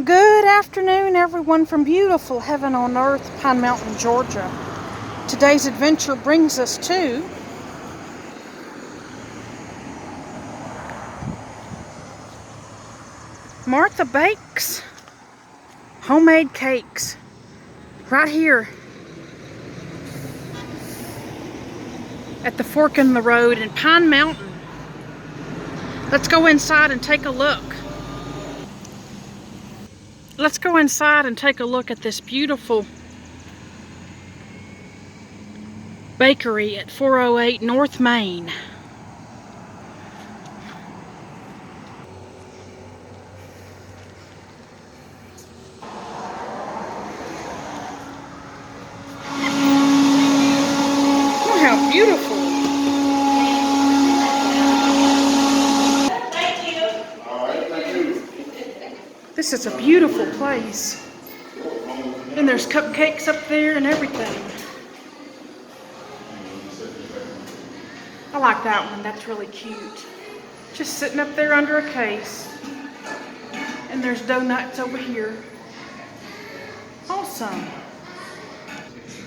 Good afternoon, everyone from beautiful heaven on earth, Pine Mountain, Georgia. Today's adventure brings us to Martha Bakes homemade cakes right here at the fork in the road in Pine Mountain. Let's go inside and take a look. Let's go inside and take a look at this beautiful bakery at 408 North Main. Oh, how beautiful. This is a beautiful place. And there's cupcakes up there and everything. I like that one. That's really cute. Just sitting up there under a case. And there's donuts over here. Awesome.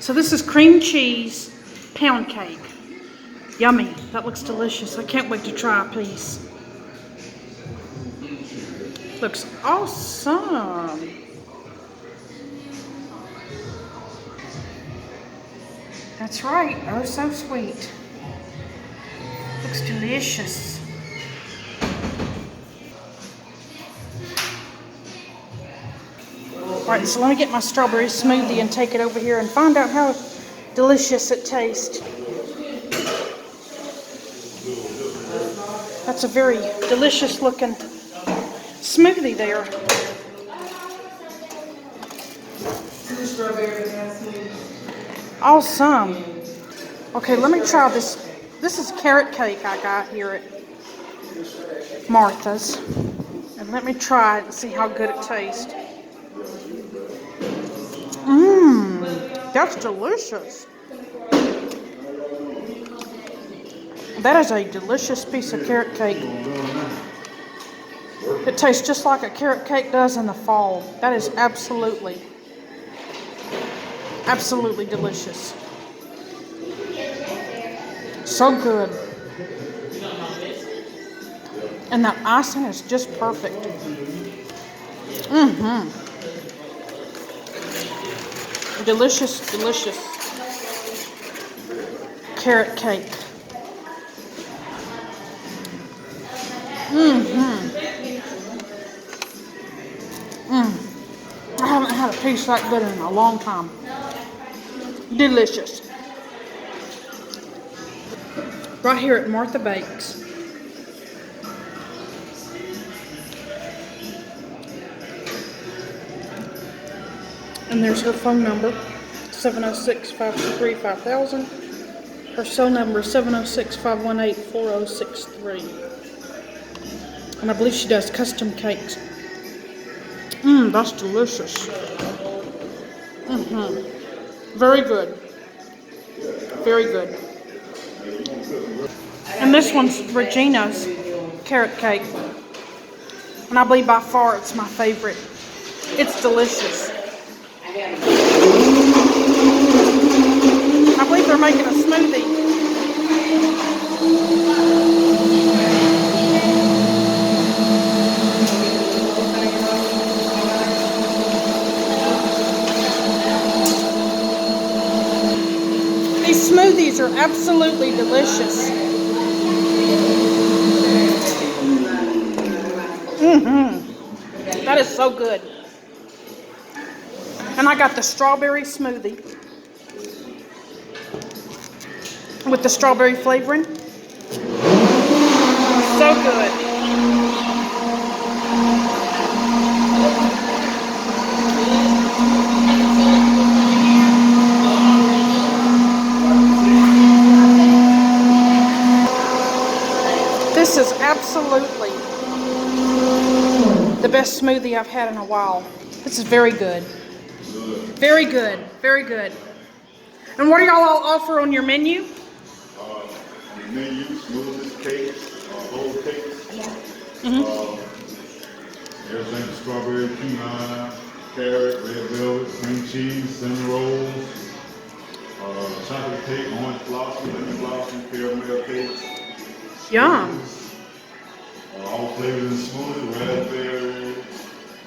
So this is cream cheese pound cake. Yummy. That looks delicious. I can't wait to try a piece. Looks awesome. That's right. Oh, so sweet. Looks delicious. Alright, so let me get my strawberry smoothie and take it over here and find out how delicious it tastes. That's a very delicious looking smoothie there. Awesome. Okay, let me try this. This is carrot cake I got here at Martha's. And let me try it and see how good it tastes. That's delicious. That is a delicious piece of carrot cake. It tastes just like a carrot cake does in the fall. That is absolutely delicious. So good. And that icing is just perfect. Delicious, delicious carrot cake. I haven't had a piece that good in a long time. Delicious. Right here at Martha Bakes. And there's her phone number, 706-523-5000. Her cell number is 706-518-4063. And I believe she does custom cakes. That's delicious. Very good. Very good. And this one's Regina's carrot cake. And I believe by far it's my favorite. It's delicious. I believe they're making a smoothie. These smoothies are absolutely delicious. That is so good. And I got the strawberry smoothie with the strawberry flavoring. So good. This is absolutely the best smoothie I've had in a while. This is very good. Very good. Very good. And what do y'all all offer on your menu? Menu, smoothies, cakes, roll cakes. Everything from strawberry, key lime, carrot, red velvet, cream cheese, cinnamon rolls, chocolate cake, orange blossom, lemon blossom, caramel cakes. Yum. All flavors in smoothie, raspberry,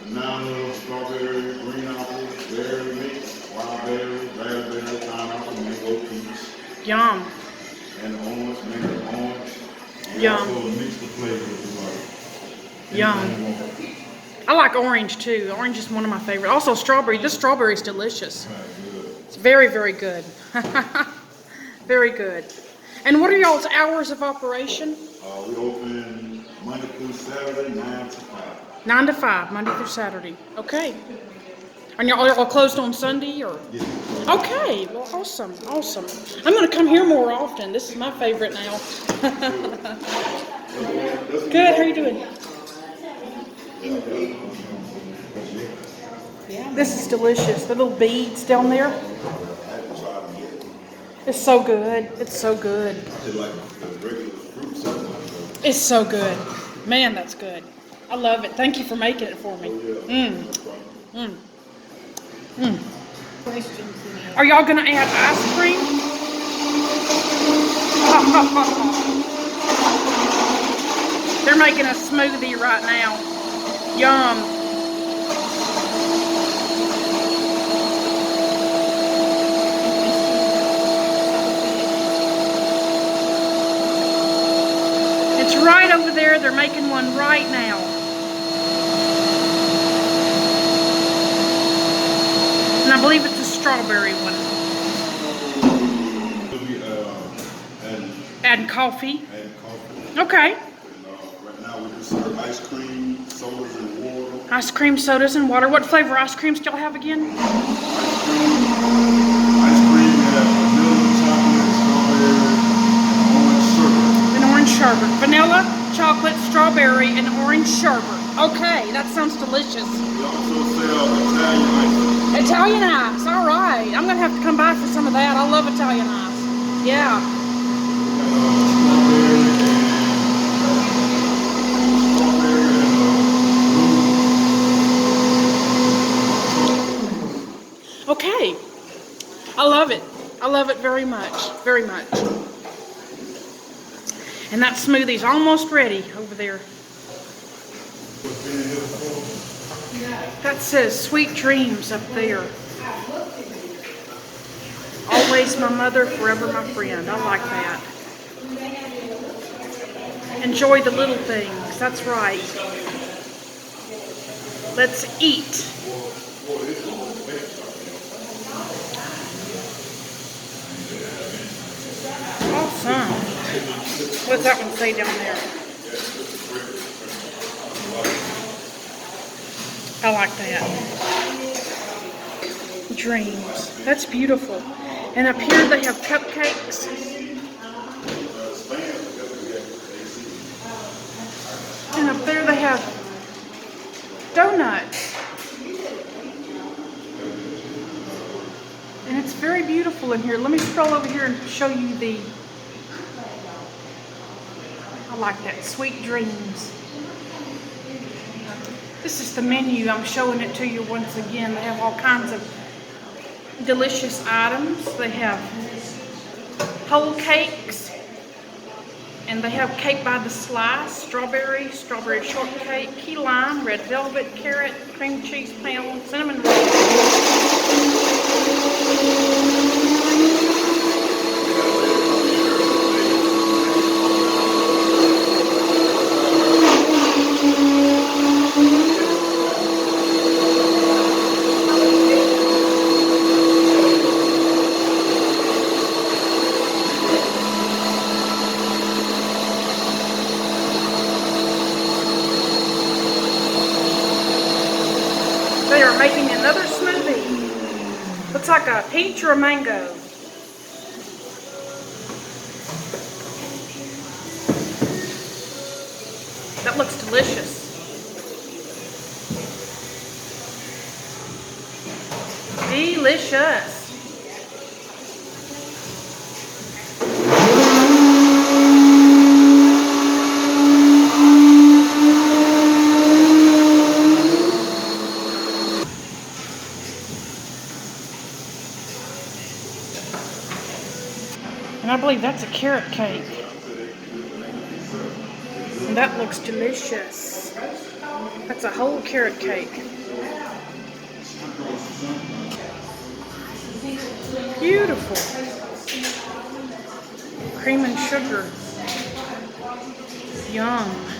banana, strawberry, green apple, berry mix, wild berry, raspberry, pineapple, mango, peach, Yum. and orange, mango, orange. We Yum. also mix the flavors if you like. Yum. Anything you want. I like orange too. Orange is one of my favorites. Also strawberry. This strawberry is delicious. Right, good. It's very, very good. Very good. And what are y'all's hours of operation? We open Monday through Saturday, 9 to 5. 9 to 5, Monday through Saturday. Okay. And y'all closed on Sunday or? Yes. Okay. Well, awesome. Awesome. I'm going to come here more often. This is my favorite now. Good. How are you doing? This is delicious. The little beads down there. It's so good. It's so good. It's so good. Man, that's good. I love it. Thank you for making it for me. Are y'all going to add ice cream? They're making a smoothie right now. Yum. It's right over there. They're making one right now. And I believe it's a strawberry one. Adding coffee. Okay. Right now we can serve ice cream, sodas, and water. Ice cream, sodas, and water. What flavor ice creams do y'all have again? Ice cream has vanilla, chocolate, strawberry, and orange sherbet. An orange sherbet. Vanilla, chocolate, strawberry, and orange sherbet. Okay, that sounds delicious. We also sell Italian ice cream. Italian ice. All right. I'm going to have to come by for some of that. I love Italian ice. Yeah. Okay. I love it. I love it very much. Very much. And that smoothie's almost ready over there. That says sweet dreams up there. Always my mother, forever my friend. I like that. Enjoy the little things. That's right. Let's eat. Awesome. What's that one say down there? I like that. Dreams. That's beautiful. And up here they have cupcakes. And up there they have donuts. And it's very beautiful in here. Let me scroll over here and show you the... I like that. Sweet dreams. This is the menu. I'm showing it to you once again. They have all kinds of delicious items. They have whole cakes. And they have cake by the slice, strawberry shortcake, key lime, red velvet, carrot, cream cheese pound, cinnamon rolls. They are making another smoothie. Looks like a peach or a mango. That looks delicious. Delicious. And I believe that's a carrot cake. And that looks delicious. That's a whole carrot cake. Beautiful. Cream and sugar. Yum.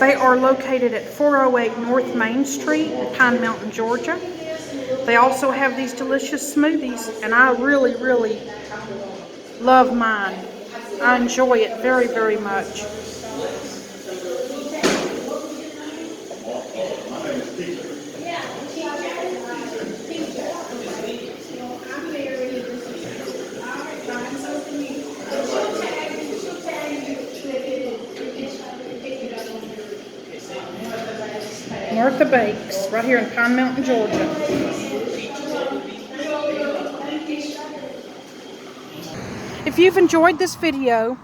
They are located at 408 North Main Street in Pine Mountain, Georgia. They also have these delicious smoothies, and I really, really love mine. I enjoy it very, very much. Martha Bakes, right here in Pine Mountain, Georgia. If you've enjoyed this video,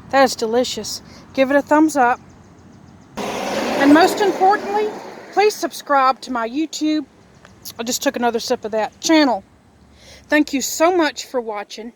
that is delicious. Give it a thumbs up. And most importantly, please subscribe to my YouTube. I just took another sip of that channel. Thank you so much for watching.